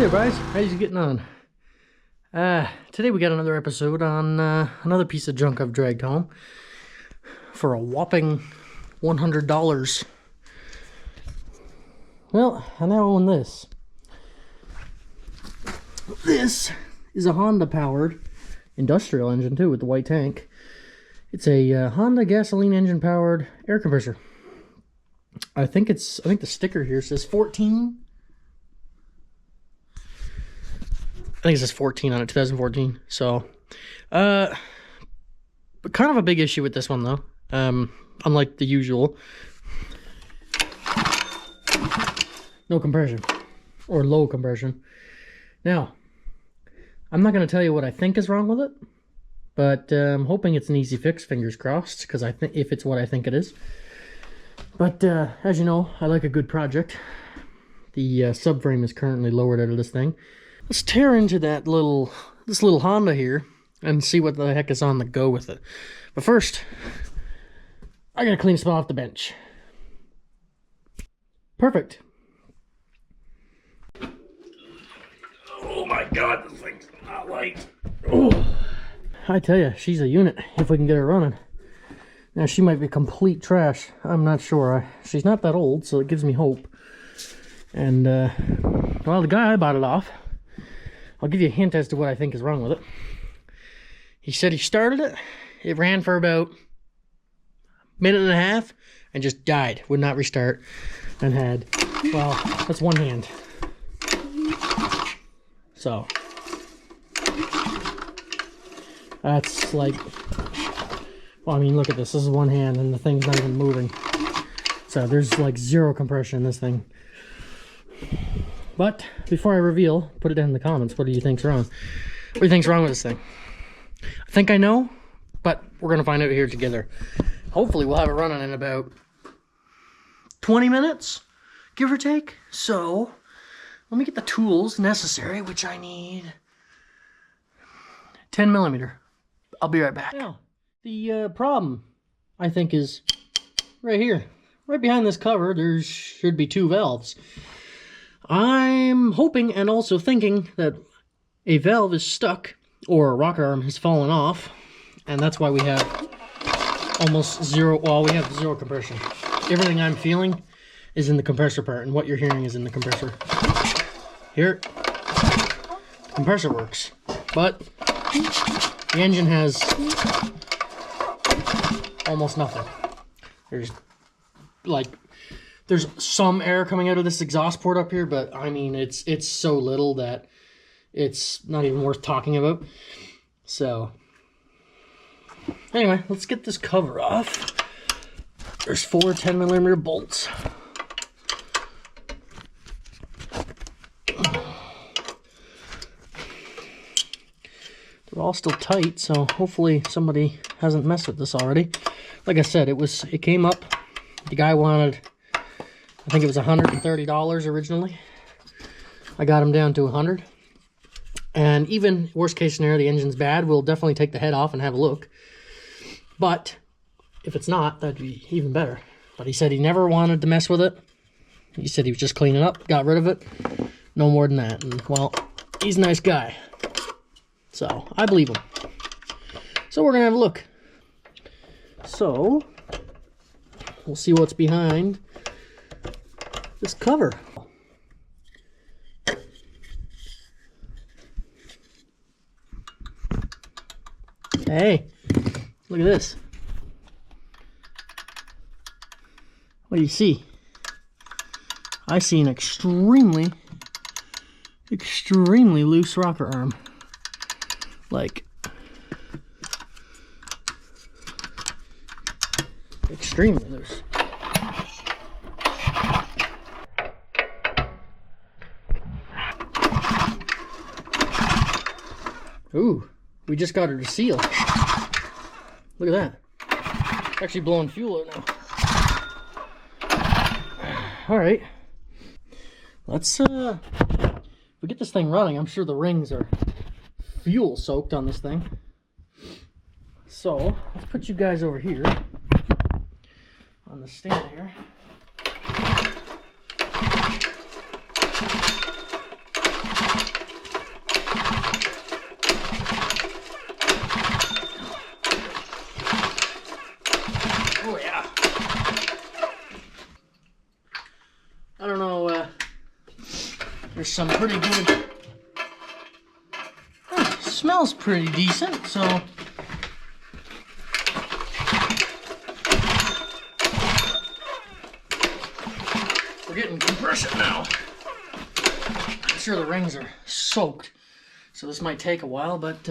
there, guys. How's you getting on? Today we got another episode on another piece of junk I've dragged home for a whopping $100. Well, I now own this. This is a Honda-powered industrial engine too, with the white tank. It's a Honda gasoline engine-powered air compressor. I think the sticker here says 14. I think it says 14 on it, 2014. So, but kind of a big issue with this one though. Unlike the usual, no compression or low compression. Now, I'm not going to tell you what I think is wrong with it, but I'm hoping it's an easy fix. Fingers crossed, because I think if it's what I think it is. But as you know, I like a good project. The subframe is currently lowered out of this thing. Let's tear into this little Honda here and see what the heck is on the go with it. But first, I gotta clean some off the bench. Perfect. Oh my god, this thing's not light. Oh, I tell you, she's a unit if we can get her running. Now, she might be complete trash. I'm not sure. She's not that old, so it gives me hope. And, well, the guy I bought it off, I'll give you a hint as to what I think is wrong with it. He said he started it. It ran for about a minute and a half and just died. Would not restart. And had, well, that's one hand. So, that's like, well, I mean, look at this. This is one hand and the thing's not even moving. So there's like zero compression in this thing. But before I reveal, put it down in the comments. What do you think's wrong? What do you think's wrong with this thing? I think I know, but we're gonna find out here together. Hopefully, we'll have it running in about 20 minutes, give or take. So, let me get the tools necessary, which I need 10 millimeter. I'll be right back. Now, the problem, I think, is right here. Right behind this cover, there should be two valves. I'm hoping and also thinking that a valve is stuck or a rocker arm has fallen off, and that's why we have almost zero, well, we have zero compression. Everything I'm feeling is in the compressor part, and what you're hearing is in the compressor. Here, the compressor works, but the engine has almost nothing. There's some air coming out of this exhaust port up here, but I mean, it's so little that it's not even worth talking about. So, anyway, let's get this cover off. There's 4 10 millimeter bolts. They're all still tight, so hopefully somebody hasn't messed with this already. Like I said, it came up. The guy wanted, I think it was $130 originally. I got him down to 100. And even worst case scenario, the engine's bad, we'll definitely take the head off and have a look. But if it's not, that'd be even better. But he said he never wanted to mess with it. He said he was just cleaning up, got rid of it. No more than that. And, well, he's a nice guy. So, I believe him. So we're going to have a look. So, we'll see what's behind this cover. Hey, look at this. What do you see? I see an extremely loose rocker arm. Like, extremely loose. Ooh, we just got her to seal. Look at that. Actually blowing fuel out now. Alright. Let's, if we get this thing running, I'm sure the rings are fuel soaked on this thing. So, let's put you guys over here on the stand here. There's some pretty good... smells pretty decent, so... we're getting compression now. I'm sure the rings are soaked, so this might take a while, but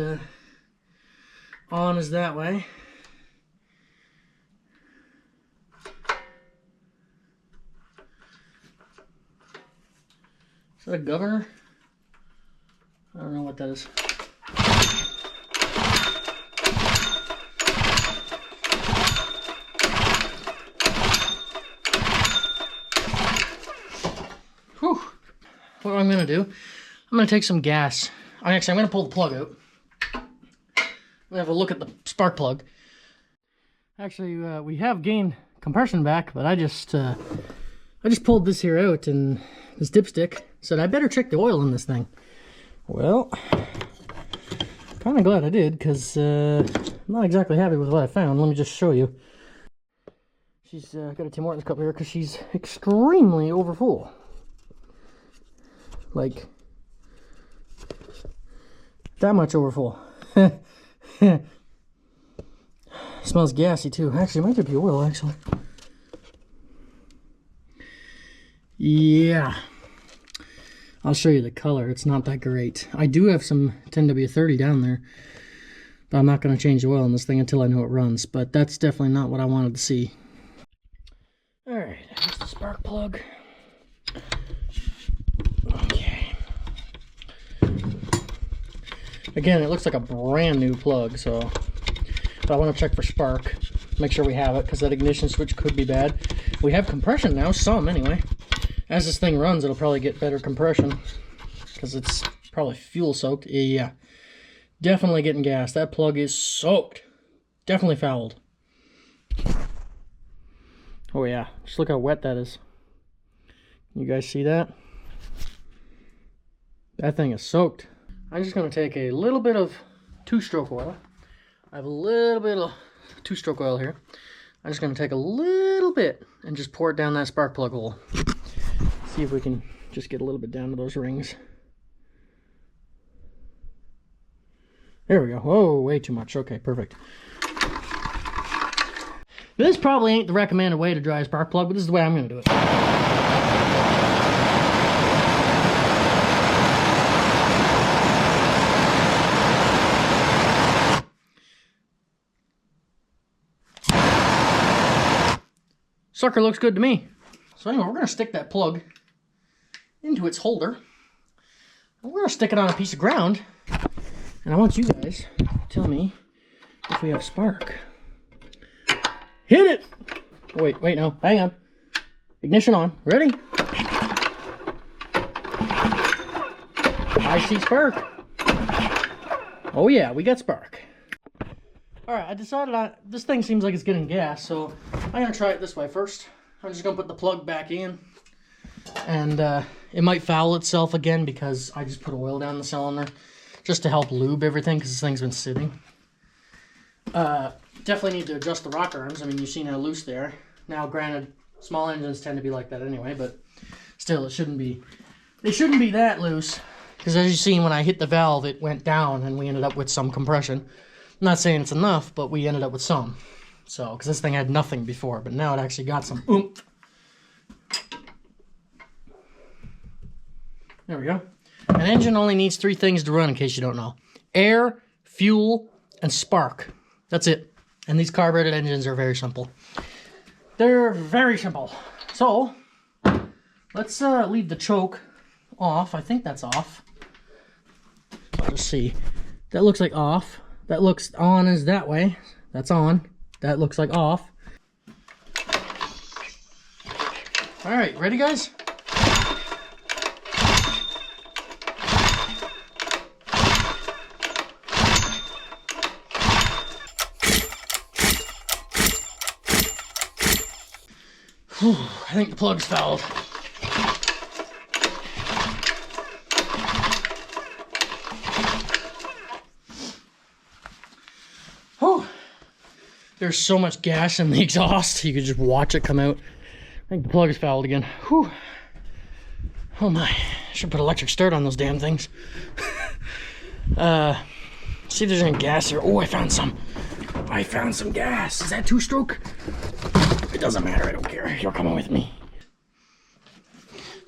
on is that way. Is that a governor? I don't know what that is. Whew. What I'm going to do, I'm going to take some gas. Actually, I'm going to pull the plug out. I'm going to have a look at the spark plug. Actually, we have gained compression back, but I just pulled this here out, and this dipstick said I better check the oil in this thing. Well, kind of glad I did, because I'm not exactly happy with what I found. Let me just show you. She's got a Tim Hortons cup here because she's extremely overfull. Like, that much overfull. Smells gassy too. Actually, it might just be oil, actually. Yeah. I'll show you the color. It's not that great. I do have some 10W30 down there, but I'm not going to change the oil in this thing until I know it runs. But that's definitely not what I wanted to see. Alright, that's the spark plug. Okay. Again, it looks like a brand new plug, so but I want to check for spark. Make sure we have it, because that ignition switch could be bad. We have compression now, some anyway. As this thing runs, it'll probably get better compression, because it's probably fuel soaked. Yeah, definitely getting gas. That plug is soaked. Definitely fouled. Oh yeah, just look how wet that is. You guys see that? That thing is soaked. I'm just going to take a little bit of two-stroke oil. I have a little bit of two-stroke oil here. I'm just going to take a little bit and just pour it down that spark plug hole. See if we can just get a little bit down to those rings. There we go. Oh, way too much. Okay, perfect. This probably ain't the recommended way to dry a spark plug, but this is the way I'm going to do it. Sucker looks good to me. So anyway, we're going to stick that plug into its holder. And we're going to stick it on a piece of ground. And I want you guys to tell me if we have spark. Hit it! Wait, no. Hang on. Ignition on. Ready? I see spark. Oh yeah, we got spark. Alright, I decided this thing seems like it's getting gas, so I'm going to try it this way first. I'm just going to put the plug back in. And it might foul itself again because I just put oil down the cylinder just to help lube everything because this thing's been sitting. Definitely need to adjust the rocker arms. I mean, you've seen how loose they are. Now, granted, small engines tend to be like that anyway, but still, it shouldn't be. They shouldn't be that loose because as you've seen, when I hit the valve, it went down and we ended up with some compression. I'm not saying it's enough, but we ended up with some. So, because this thing had nothing before, but now it actually got some oomph. There we go. An engine only needs 3 things to run, in case you don't know. Air, fuel, and spark. That's it. And these carbureted engines are very simple. They're very simple. So, let's leave the choke off. I think that's off. I'll just see. That looks like off. That looks on is that way. That's on. That looks like off. Alright, ready guys? Whew, I think the plug's fouled. Whew. There's so much gas in the exhaust, you could just watch it come out. I think the plug is fouled again. Whew. Oh my, I should put electric start on those damn things. See if there's any gas here. Oh, I found some. I found some gas. Is that 2-stroke? It doesn't matter, I don't care. You're coming with me.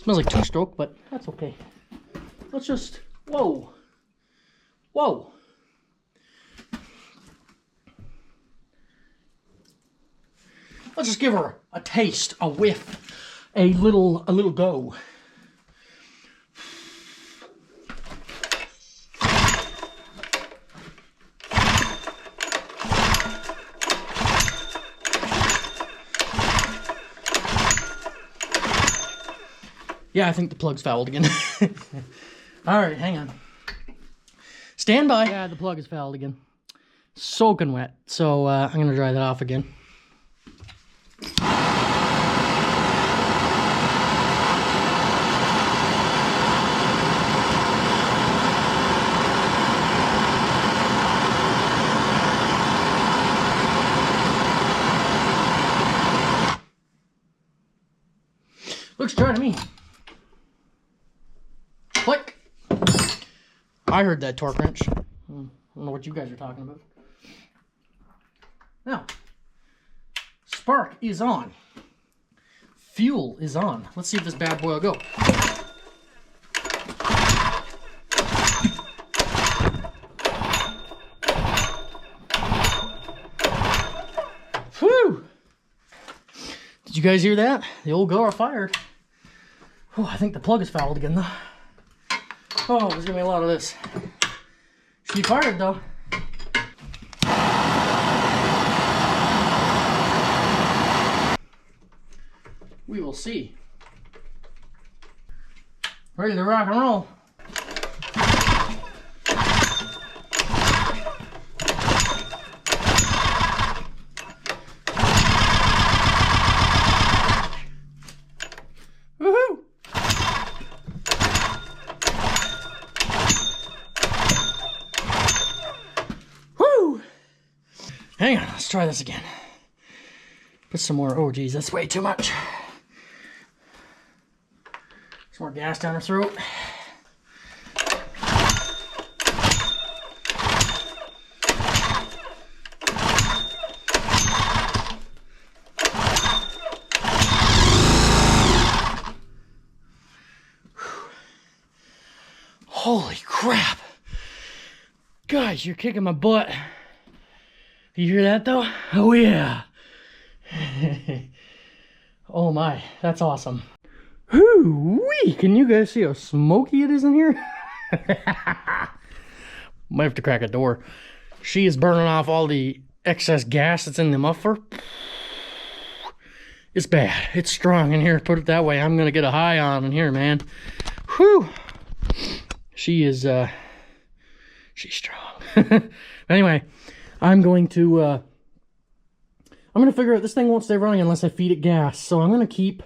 Smells like 2-stroke, but that's okay. Let's just, whoa. Whoa. Let's just give her a taste, a whiff, a little go. Yeah, I think the plug's fouled again. All right, hang on. Stand by. Yeah, the plug is fouled again. Soaking wet. So I'm going to dry that off again. Looks dry to me. Click. I heard that torque wrench. I don't know what you guys are talking about. Now, spark is on. Fuel is on. Let's see if this bad boy will go. Whew! Did you guys hear that? The old goer fired. Oh, I think the plug is fouled again though. Oh, there's gonna be a lot of this. She fired though. We will see. Ready to rock and roll. Woohoo! Woo! Hang on, let's try this again. Put some more. Oh geez, that's way too much. Some more gas down her throat. Holy crap. Guys, you're kicking my butt. You hear that though? Oh yeah. Oh my, that's awesome. Whoo-wee! Can you guys see how smoky it is in here? Might have to crack a door. She is burning off all the excess gas that's in the muffler. It's bad. It's strong in here, put it that way. I'm gonna get a high on in here, man. Whew! She is, she's strong. Anyway, I'm going to figure out, this thing won't stay running unless I feed it gas. So I'm gonna keep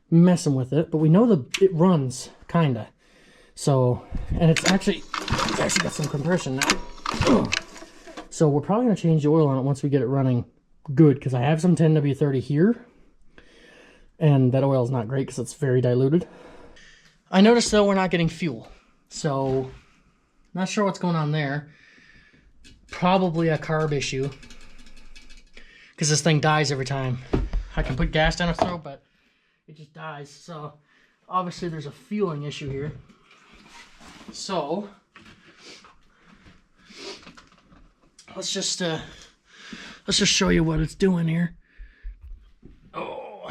messing with it, but we know it runs, kinda. So, and it's actually got some compression now. Ugh. So we're probably gonna change the oil on it once we get it running good, because I have some 10W30 here, and that oil is not great because it's very diluted. I noticed though we're not getting fuel, so not sure what's going on there. Probably a carb issue, because this thing dies every time. I can put gas down its throat, but it just dies. So obviously there's a fueling issue here. So let's just show you what it's doing here. Oh,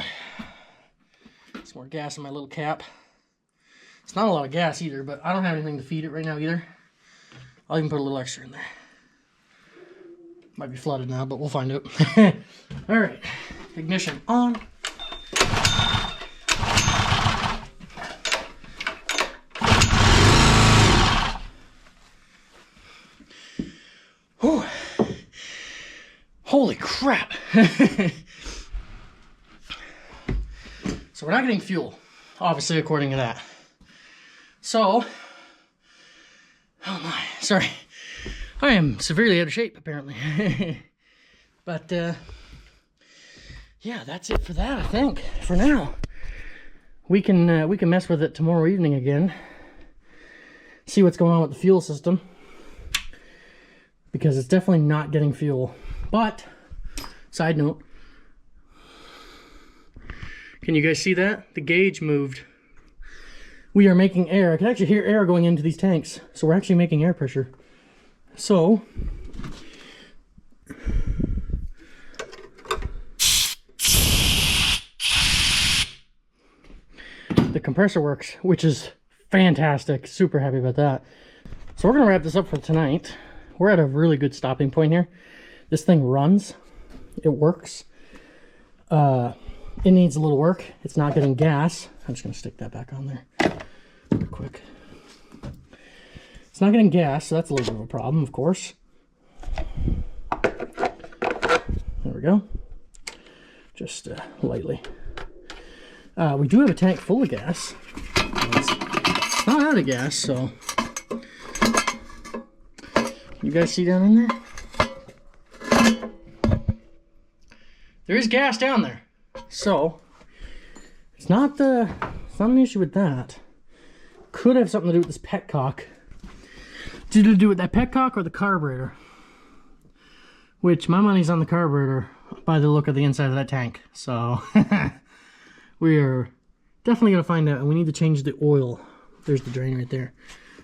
some more gas in my little cap. It's not a lot of gas either, but I don't have anything to feed it right now either. I'll even put a little extra in there. Might be flooded now, but we'll find out. All right, ignition on. Whew. Holy crap. So we're not getting fuel, obviously, according to that. So, oh my, sorry. I am severely out of shape, apparently. But, yeah, that's it for that, I think, for now. we can mess with it tomorrow evening again. See what's going on with the fuel system, because it's definitely not getting fuel. But side note, can you guys see that? The gauge moved. We are making air. I can actually hear air going into these tanks. So we're actually making air pressure. So the compressor works, which is fantastic. Super happy about that. So we're gonna wrap this up for tonight. We're at a really good stopping point here. This thing runs. It works. It needs a little work. It's not getting gas. I'm just gonna stick that back on there real quick. It's not getting gas, so that's a little bit of a problem, of course. There we go. Just lightly. We do have a tank full of gas. It's not out of gas, so. You guys see down in there? There is gas down there. So, it's not an issue with that. Could have something to do with this petcock. Did it do with that petcock or the carburetor? Which, my money's on the carburetor by the look of the inside of that tank. So, we are definitely going to find out. And we need to change the oil. There's the drain right there.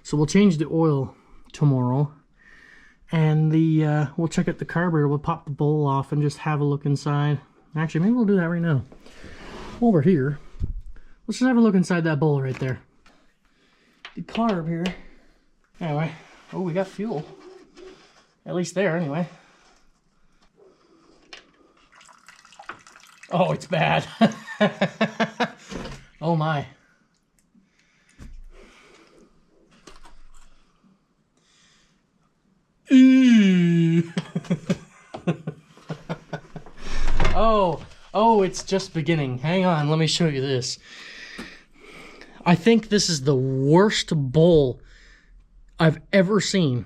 So, we'll change the oil tomorrow. And we'll check out the carburetor. We'll pop the bowl off and just have a look inside. Actually, maybe we'll do that right now. Over here. Let's just have a look inside that bowl right there. The carb here. Anyway. Oh, we got fuel. At least there, anyway. Oh, it's bad. Oh, my. Oh, it's just beginning. Hang on, let me show you this. I think this is the worst bowl I've ever seen.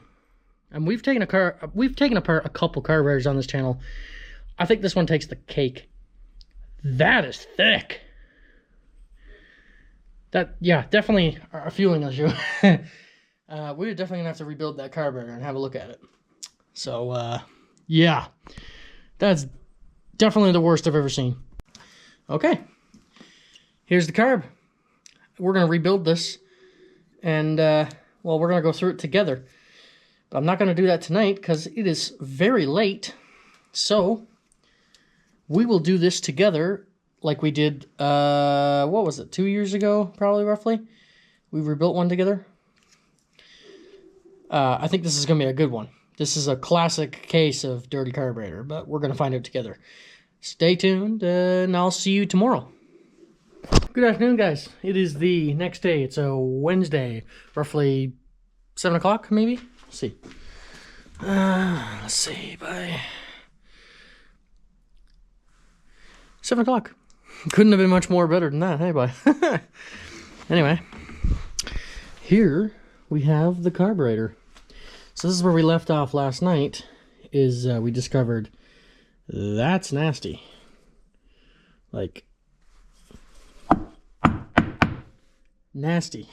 And we've taken apart a couple carburetors on this channel. I think this one takes the cake. That is thick. Yeah, definitely a fueling issue. We're definitely gonna have to rebuild that carburetor and have a look at it. So, yeah, that's definitely the worst I've ever seen. Okay, here's the carb. We're gonna rebuild this, and well, we're gonna go through it together. But I'm not gonna do that tonight because it is very late. So we will do this together, like we did. What was it? 2 years ago, probably roughly. We rebuilt one together. I think this is gonna be a good one. This is a classic case of dirty carburetor, but we're going to find out together. Stay tuned, and I'll see you tomorrow. Good afternoon, guys. It is the next day. It's a Wednesday, roughly 7 o'clock, maybe? Let's see. Let's see, by 7 o'clock. Couldn't have been much more better than that, hey, bye. Anyway, here we have the carburetor. So this is where we left off last night, is we discovered that's nasty. Like, nasty.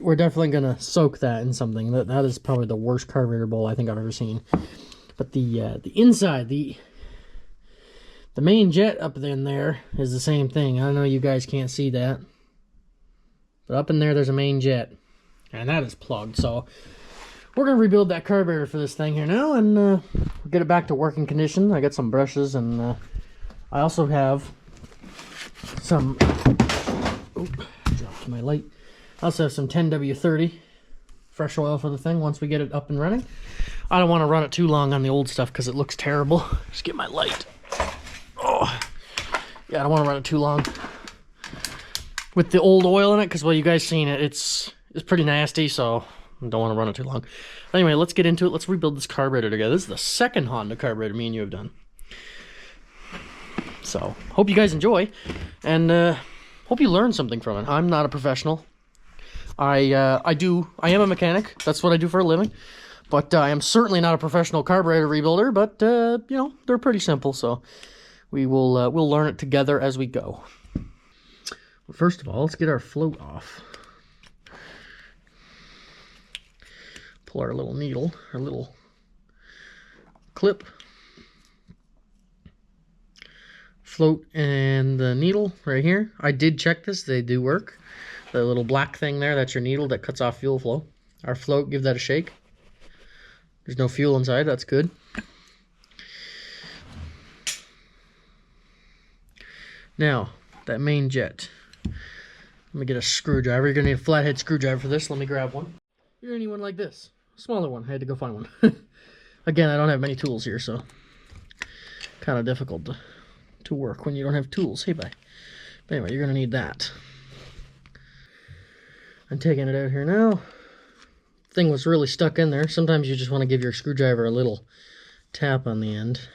We're definitely going to soak that in something. That is probably the worst carburetor bowl I think I've ever seen. But the inside, the main jet up in there is the same thing. I know you guys can't see that. But up in there, there's a main jet. And that is plugged, so we're going to rebuild that carburetor for this thing here now and get it back to working condition. I got some brushes, and I also have some... Oop, dropped my light. I also have some 10W30 fresh oil for the thing once we get it up and running. I don't want to run it too long on the old stuff because it looks terrible. Just get my light. Oh, yeah, I don't want to run it too long with the old oil in it because, well, you guys seen it. It's pretty nasty, so I don't want to run it too long. Anyway, let's get into it. Let's rebuild this carburetor together. This is the second Honda carburetor me and you have done. So, hope you guys enjoy, and hope you learn something from it. I'm not a professional. I am a mechanic. That's what I do for a living. But I am certainly not a professional carburetor rebuilder, but, you know, they're pretty simple, so we'll learn it together as we go. First of all, let's get our float off. Pull our little needle, our little clip. Float and the needle right here. I did check this, they do work. The little black thing there, that's your needle that cuts off fuel flow. Our float, give that a shake. There's no fuel inside, that's good. Now, that main jet. Let me get a screwdriver. You're gonna need a flathead screwdriver for this. Let me grab one. You're gonna need one like this. A smaller one. I had to go find one. Again, I don't have many tools here, so kind of difficult to work when you don't have tools. Hey, bye. But anyway, you're gonna need that. I'm taking it out here now. Thing was really stuck in there. Sometimes you just want to give your screwdriver a little tap on the end.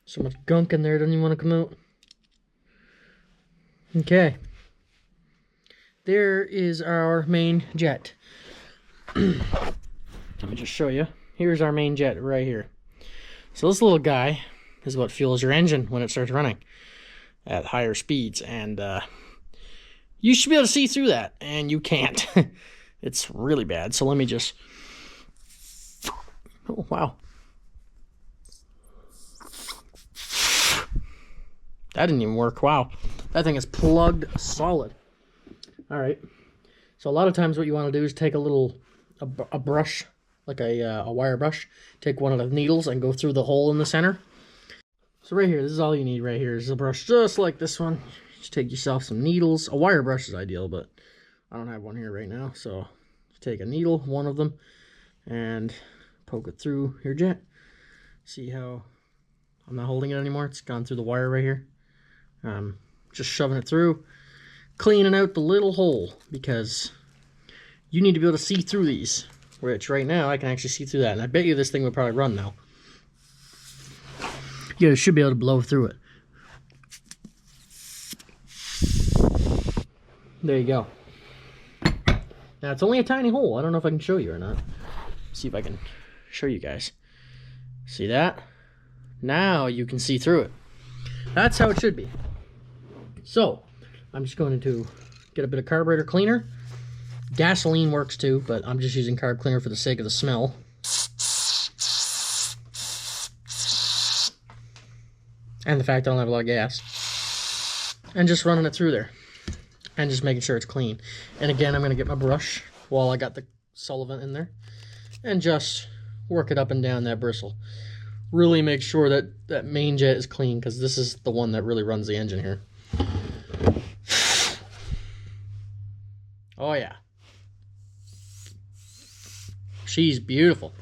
So much gunk in there, doesn't even want to come out. Okay. There is our main jet. Let me just show you. Here's our main jet right here. So this little guy is what fuels your engine when it starts running at higher speeds. And you should be able to see through that, and you can't. It's really bad. So let me just... Oh, wow. That didn't even work. Wow. That thing is plugged solid. All right. So a lot of times what you want to do is take a brush, like a wire brush, take one of the needles and go through the hole in the center. So right here, this is all you need right here is a brush just like this one. Just take yourself some needles. A wire brush is ideal, but I don't have one here right now. So take a needle, one of them, and poke it through your jet. See how I'm not holding it anymore? It's gone through the wire right here. Just shoving it through, cleaning out the little hole, because you need to be able to see through these, which right now I can actually see through that, and I bet you this thing would probably run now. You should be able to blow through it. There you go. Now it's only a tiny hole. I don't know if I can show you or not. Let's see if I can show you guys. See that? Now you can see through it. That's how it should be. So, I'm just going to get a bit of carburetor cleaner. Gasoline works too, but I'm just using carb cleaner for the sake of the smell. And the fact I don't have a lot of gas. And just running it through there. And just making sure it's clean. And again, I'm going to get my brush while I got the solvent in there. And just work it up and down that bristle. Really make sure that that main jet is clean, because this is the one that really runs the engine here. Oh yeah. She's beautiful.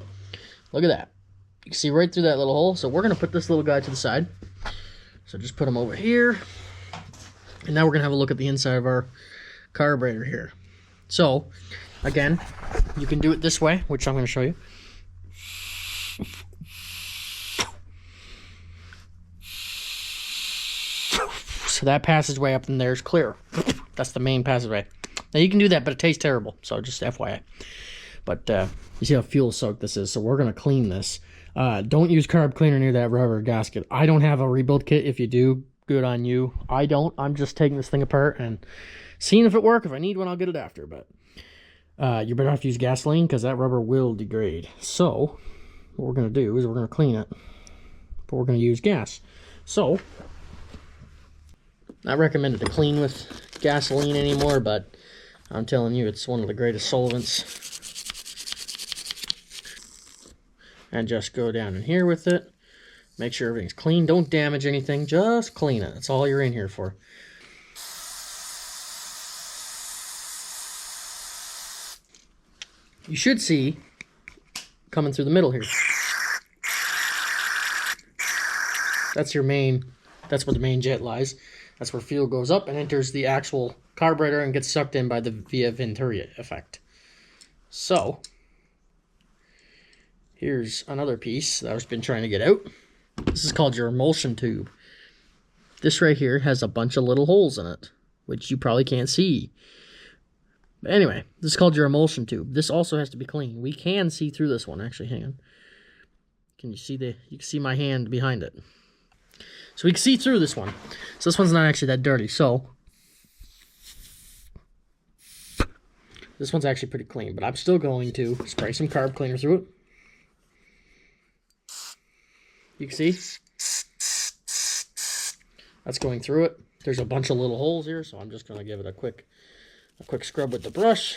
Look at that. You can see right through that little hole. So we're going to put this little guy to the side. So just put him over here. And now we're going to have a look at the inside of our carburetor here. So, again, you can do it this way, which I'm going to show you. So that passageway up in there is clear. That's the main passageway. Now you can do that, but it tastes terrible. So just FYI. But you see how fuel soaked this is. So we're going to clean this. Don't use carb cleaner near that rubber gasket. I don't have a rebuild kit. If you do, good on you. I don't. I'm just taking this thing apart and seeing if it works. If I need one, I'll get it after. But you better have to use gasoline, because that rubber will degrade. So what we're going to do is we're going to clean it. But we're going to use gas. So not recommended to clean with gasoline anymore, but I'm telling you, it's one of the greatest solvents. And just go down in here with it. Make sure everything's clean. Don't damage anything. Just clean it. That's all you're in here for. You should see coming through the middle here. That's your main, that's where the main jet lies. That's where fuel goes up and enters the actual carburetor and gets sucked in by the via Venturi effect. So, here's another piece that I've been trying to get out. This is called your emulsion tube. This right here has a bunch of little holes in it, which you probably can't see. But anyway, this is called your emulsion tube. This also has to be clean. We can see through this one. Actually, hang on. Can you see you can see my hand behind it. So we can see through this one. So this one's not actually that dirty. So this one's actually pretty clean, but I'm still going to spray some carb cleaner through it. You can see that's going through it. There's a bunch of little holes here, so I'm just going to give it a quick scrub with the brush.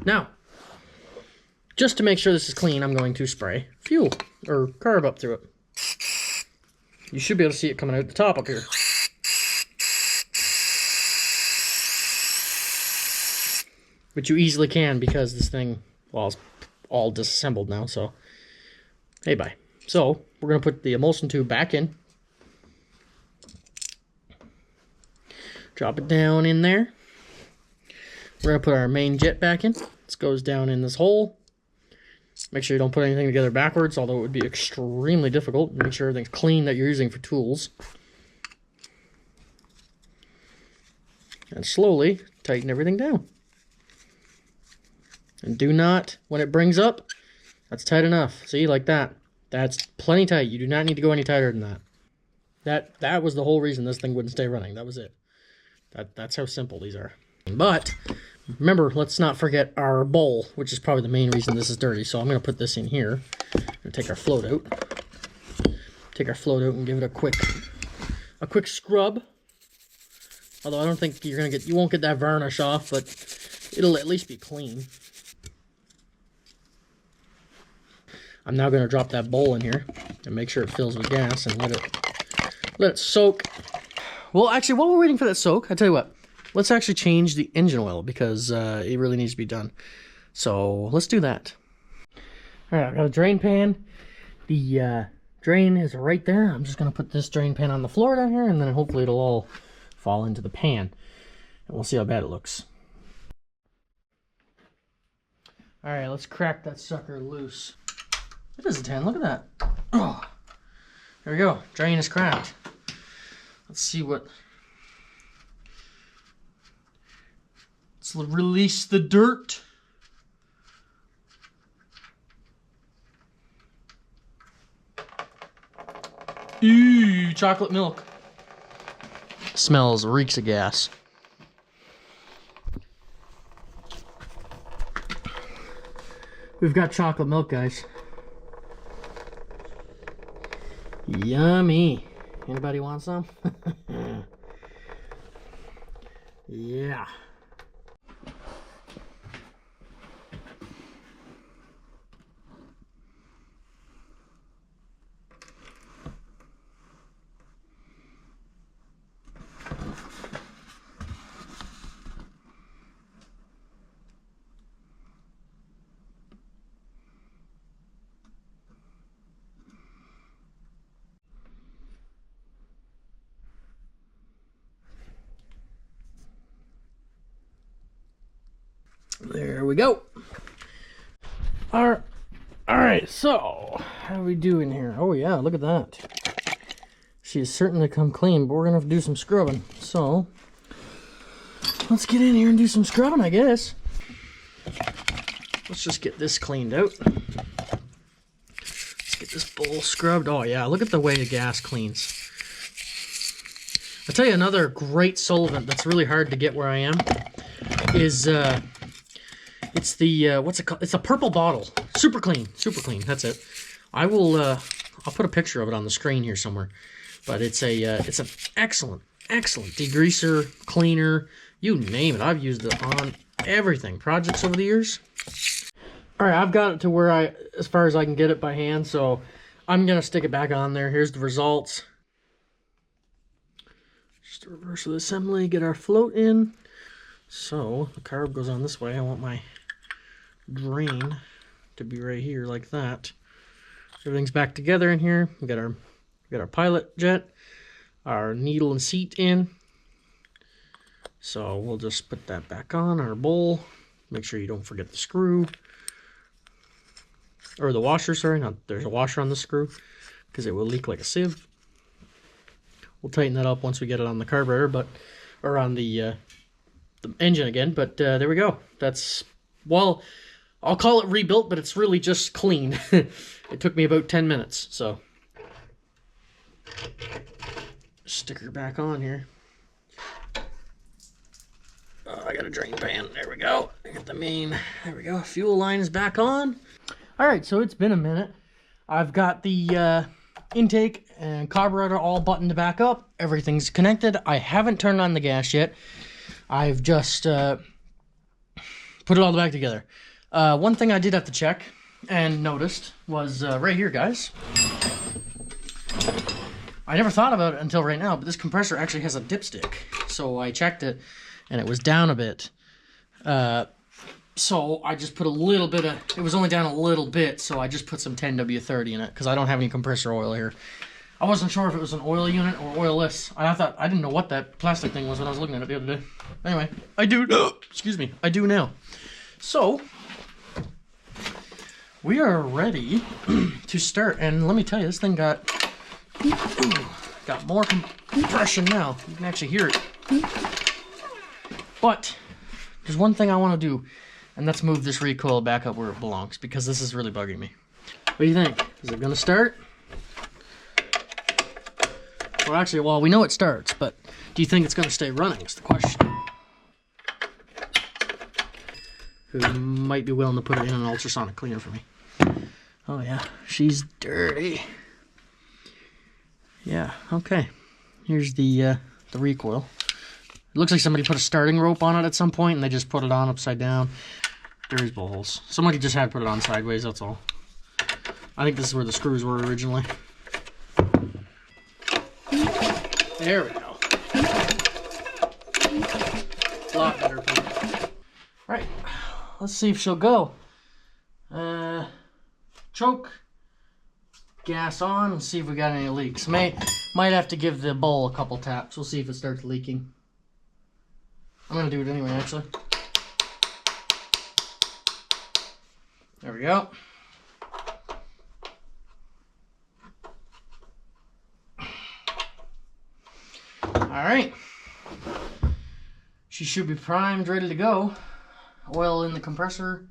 Now, just to make sure this is clean, I'm going to spray fuel or carb up through it. You should be able to see it coming out the top up here. Which you easily can because this thing, well, it's all disassembled now, so hey, bye. So, we're going to put the emulsion tube back in. Drop it down in there. We're going to put our main jet back in. This goes down in this hole. Make sure you don't put anything together backwards, although it would be extremely difficult. Make sure everything's clean that you're using for tools. And slowly tighten everything down. And do not, when it brings up, that's tight enough. See, like that. That's plenty tight. You do not need to go any tighter than that. That was the whole reason this thing wouldn't stay running. That was it. That's how simple these are. But remember, let's not forget our bowl, which is probably the main reason this is dirty. So I'm going to put this in here and take our float out. Take our float out and give it a quick scrub. Although I don't think you won't get that varnish off, but it'll at least be clean. I'm now going to drop that bowl in here and make sure it fills with gas and let it soak. Well, actually, while we're waiting for that soak, I tell you what, let's actually change the engine oil because it really needs to be done. So let's do that. All right, I've got a drain pan. The drain is right there. I'm just going to put this drain pan on the floor down here, and then hopefully it'll all fall into the pan. And we'll see how bad it looks. All right, let's crack that sucker loose. It is a 10, look at that. Oh, there we go, drain is cracked. Let's see what... Let's release the dirt. Ew, chocolate milk. Smells, reeks of gas. We've got chocolate milk, guys. Yummy. Anybody want some? Yeah. There we go. All right, so how do we do in here? Oh yeah, look at that. She has certainly come clean, but we're gonna have to do some scrubbing. So let's get in here and do some scrubbing, I guess. Let's just get this cleaned out. Let's get this bowl scrubbed. Oh yeah, look at the way the gas cleans. I'll tell you another great solvent that's really hard to get where I am is it's the what's it called? It's a purple bottle. Super clean, that's it. I'll put a picture of it on the screen here somewhere. But it's an excellent degreaser, cleaner, you name it. I've used it on everything, projects over the years. All right, I've got it to where as far as I can get it by hand, so I'm gonna stick it back on there. Here's the results. Just a reverse of the assembly, get our float in. So the carb goes on this way. I want my drain to be right here like that. Everything's back together in here. We got our pilot jet, our needle and seat in. So we'll just put that back on our bowl. Make sure you don't forget the screw. Or the washer, sorry. There's a washer on the screw because it will leak like a sieve. We'll tighten that up once we get it on the carburetor, or on the the engine again, but there we go. That's, well, I'll call it rebuilt, but it's really just clean. It took me about 10 minutes, so. Sticker back on here. Oh, I got a drain pan. There we go. I got the main. There we go. Fuel line is back on. All right, so it's been a minute. I've got the intake and carburetor all buttoned back up. Everything's connected. I haven't turned on the gas yet. I've just put it all back together. One thing I did have to check and noticed was right here, guys. I never thought about it until right now, but this compressor actually has a dipstick. So I checked it, and it was down a bit. So I just put a little bit of, it was only down a little bit, so I just put some 10W30 in it, because I don't have any compressor oil here. I wasn't sure if it was an oil unit or oilless. I didn't know what that plastic thing was when I was looking at it the other day. Anyway, I do, excuse me, I do now. So, we are ready to start, and let me tell you, this thing got more compression now. You can actually hear it. But there's one thing I want to do, and that's move this recoil back up where it belongs, because this is really bugging me. What do you think? Is it going to start? Well, actually, well, we know it starts, but do you think it's going to stay running is the question. Who might be willing to put it in an ultrasonic cleaner for me. Oh yeah, she's dirty. Yeah, okay. Here's the recoil. It looks like somebody put a starting rope on it at some point and they just put it on upside down. There's balls. Somebody just had to put it on sideways, that's all. I think this is where the screws were originally. There we go. A lot better. Right, let's see if she'll go. Choke. Gas on and see if we got any leaks. Might have to give the bowl a couple taps. We'll see if it starts leaking. I'm gonna do it anyway, actually. There we go. Alright. She should be primed, ready to go. Oil in the compressor.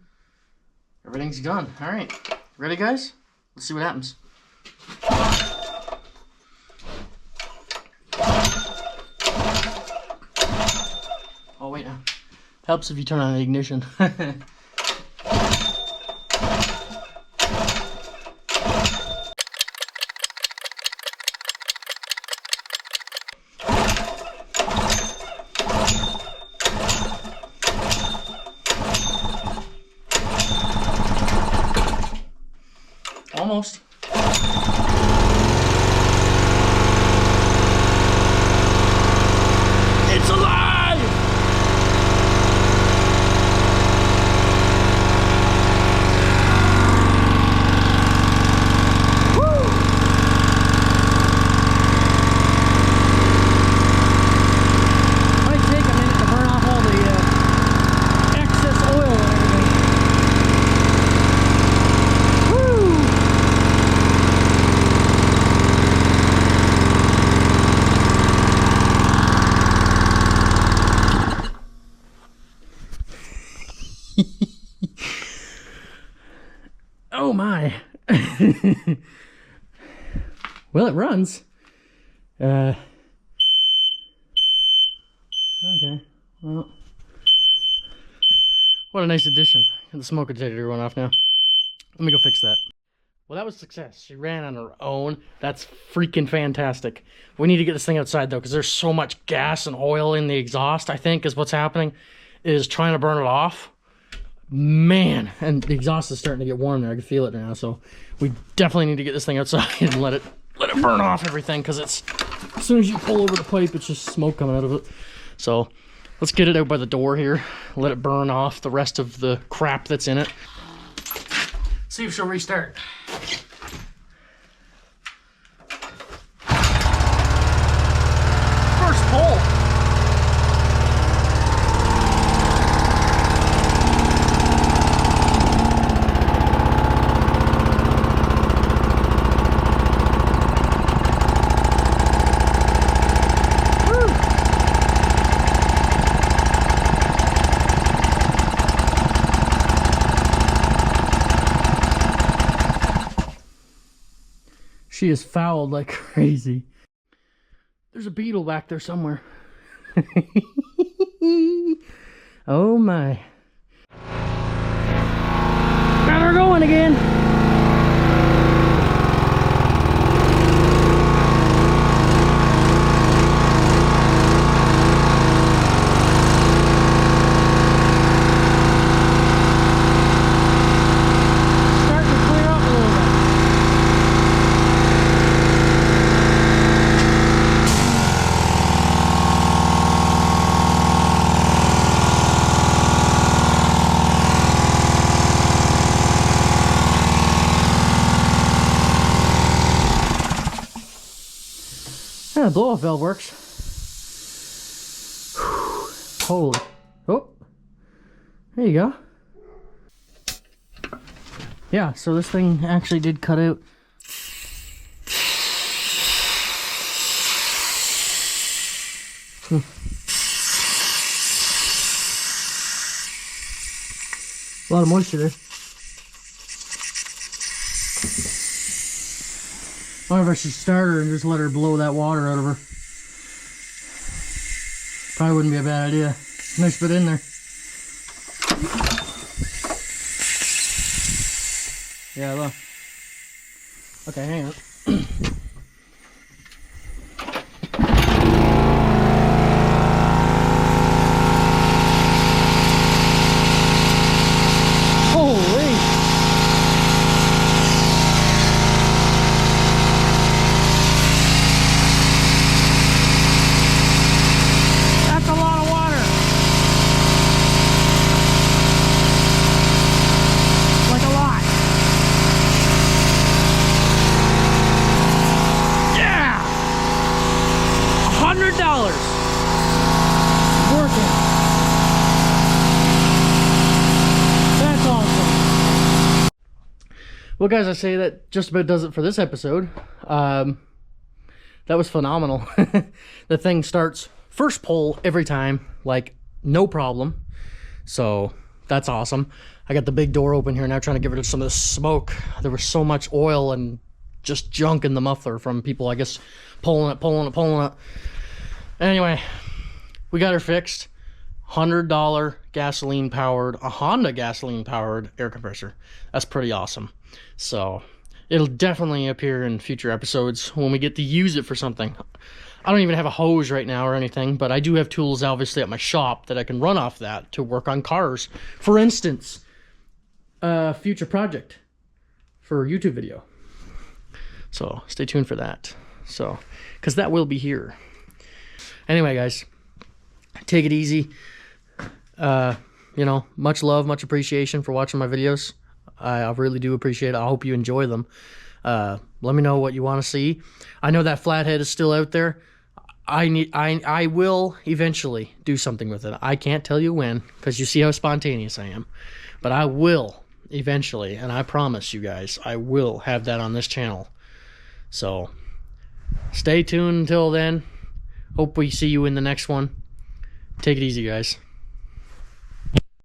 Everything's done. Alright. Ready, guys? Let's see what happens. Oh, wait now. Helps if you turn on the ignition. Almost. It's alive! Woo! Might take a minute to burn off all the excess oil and everything. Woo! Oh my. Well, it runs. Okay. Well. What a nice addition. The smoke detector went off now. Let me go fix that. Well, that was a success. She ran on her own. That's freaking fantastic. We need to get this thing outside, though, because there's so much gas and oil in the exhaust, I think, is what's happening. Is trying to burn it off. Man, and the exhaust is starting to get warm there. I can feel it now, so we definitely need to get this thing outside and let it burn off everything, because it's, as soon as you pull over the pipe, it's just smoke coming out of it. So let's get it out by the door here, let it burn off the rest of the crap that's in it. See if she'll restart. First pull. She is fouled like crazy. There's a beetle back there somewhere. Oh my. Got her going again. Yeah, the blow-off valve works. Holy. Oh. There you go. Yeah, so this thing actually did cut out. A lot of moisture there. I wonder if I should start her and just let her blow that water out of her. Probably wouldn't be a bad idea. Nice bit in there. Yeah, look. Okay, hang on. Well, guys, I say that just about does it for this episode. That was phenomenal. The thing starts first pull every time, like no problem. So that's awesome. I got the big door open here now, trying to get rid of some of the smoke. There was so much oil and just junk in the muffler from people, I guess, pulling it. Anyway, we got her fixed. $100 gasoline powered, a Honda gasoline powered air compressor. That's pretty awesome. So it'll definitely appear in future episodes when we get to use it for something. I don't even have a hose right now or anything, but I do have tools obviously at my shop that I can run off that to work on cars. For instance, a future project for a YouTube video. So stay tuned for that. So, because that will be here. Anyway, guys, take it easy. You know, much love, much appreciation for watching my videos. I really do appreciate it. I hope you enjoy them. Let me know what you want to see. I know that flathead is still out there. I will eventually do something with it. I can't tell you when, because you see how spontaneous I am. But I will eventually, and I promise you guys, I will have that on this channel. So stay tuned until then. Hope we see you in the next one. Take it easy, guys.